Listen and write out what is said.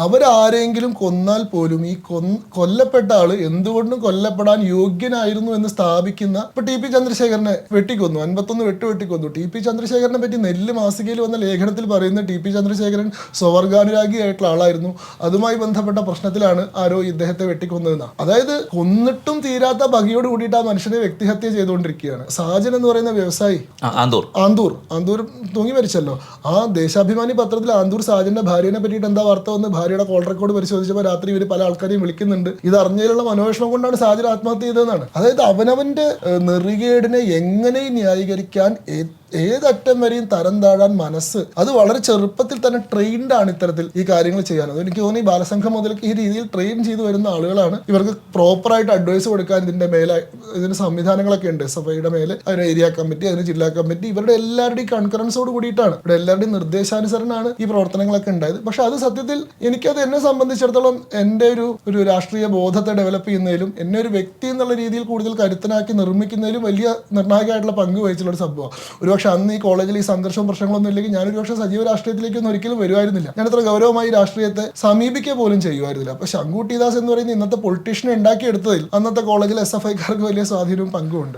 അവരാരെങ്കിലും കൊന്നാൽ പോലും ഈ കൊല്ലപ്പെട്ട ആള് എന്തുകൊണ്ടും കൊല്ലപ്പെടാൻ യോഗ്യനായിരുന്നു എന്ന് സ്ഥാപിക്കുന്ന ഇപ്പൊ ടി പി ചന്ദ്രശേഖരനെ വെട്ടിക്കൊന്നു, 51 വെട്ടിക്കൊന്നു. ടി പി ചന്ദ്രശേഖരനെ പറ്റി നെല്ല് മാസികയിൽ വന്ന ലേഖനത്തിൽ പറയുന്ന ടി പി ചന്ദ്രശേഖരൻ സ്വവർഗാനുരാഗിയായിട്ടുള്ള ആളായിരുന്നു. അതുമായി ബന്ധപ്പെട്ട പ്രശ്നത്തിലാണ് ആരോ ഇദ്ദേഹത്തെ വെട്ടിക്കൊന്നതെന്നാണ്. അതായത് കൊന്നിട്ടും തീരാത്ത ബഹിയോട് കൂടിയിട്ട് ആ മനുഷ്യനെ വ്യക്തിഹത്യ ചെയ്തുകൊണ്ടിരിക്കുകയാണ്. സാജൻ എന്ന് പറയുന്ന വ്യവസായി ആന്തൂർ തൂങ്ങി മരിച്ചല്ലോ. ആ ദേശാഭിമാനി പത്രത്തിൽ ആന്തൂർ സാജന്റെ ഭാര്യനെ പറ്റിയിട്ട് എന്താ വാർത്ത വന്ന് ഭാര്യയുടെ കോൾ റെക്കോർഡ് പരിശോധിച്ചപ്പോൾ രാത്രി ഇവർ പല ആൾക്കാരെയും വിളിക്കുന്നുണ്ട്. ഇത് അറിഞ്ഞതിലുള്ള മനോവിഷമം കൊണ്ടാണ് സാജൻ ആത്മഹത്യ ചെയ്തതെന്നാണ്. അതായത് അവനവന്റെ നെറികേടിനെ എങ്ങനെ ന്യായീകരിക്കാൻ ഏതറ്റം വരെയും തരം താഴാൻ മനസ്സ്, അത് വളരെ ചെറുപ്പത്തിൽ തന്നെ ട്രെയിൻഡ് ആണ് ഇത്തരത്തിൽ ഈ കാര്യങ്ങൾ ചെയ്യാൻ. അത് എനിക്ക് തോന്നി ബാലസംഘം മുതലേക്ക് ഈ രീതിയിൽ ട്രെയിൻ ചെയ്തു വരുന്ന ആളുകളാണ്. ഇവർക്ക് പ്രോപ്പറായിട്ട് അഡ്വൈസ് കൊടുക്കാൻ ഇതിന് സംവിധാനങ്ങളൊക്കെ ഉണ്ട്. സഭയുടെ മേലെ അതിന് ഏരിയ കമ്മിറ്റി, അതിന് ജില്ലാ കമ്മിറ്റി, ഇവരുടെ എല്ലാവരുടെയും കൺകറൻസോട് കൂടിയിട്ടാണ്, ഇവിടെ എല്ലാവരുടെയും നിർദ്ദേശാനുസരണമാണ് ഈ പ്രവർത്തനങ്ങളൊക്കെ ഉണ്ടായത്. പക്ഷെ അത് സത്യത്തിൽ എനിക്കത് എന്നെ സംബന്ധിച്ചിടത്തോളം എൻ്റെ ഒരു രാഷ്ട്രീയ ബോധത്തെ ഡെവലപ്പ് ചെയ്യുന്നതിലും എന്നെ ഒരു വ്യക്തി എന്നുള്ള രീതിയിൽ കൂടുതൽ കരുത്തനാക്കി നിർമ്മിക്കുന്നതിലും വലിയ നിർണായകമായിട്ടുള്ള പങ്ക് വഹിച്ചുള്ള ഒരു സംഭവമാണ്. ഒരുപക്ഷെ അന്ന് ഈ കോളേജിൽ ഈ സംഘർഷവും പ്രശ്നങ്ങളൊന്നും ഇല്ലെങ്കിൽ ഞാനൊരു പക്ഷേ സജീവ രാഷ്ട്രീയത്തിലേക്കൊന്നും ഒരിക്കലും വരുമായിരുന്നില്ല. ഞാൻ അത്ര ഗൗരവമായി രാഷ്ട്രീയത്തെ സമീപിക്കുക പോലും ചെയ്യുമായിരുന്നില്ല. അപ്പൊ ശങ്കുട്ടി ദാസ് എന്ന് പറയുന്ന ഇന്നത്തെ പൊളിറ്റീഷ്യനെ ഉണ്ടാക്കിയെടുത്തതിൽ അന്നത്തെ കോളേജിൽ SFIക്കാർക്ക് വലിയ സ്വാധീനവും പങ്കുമുണ്ട്.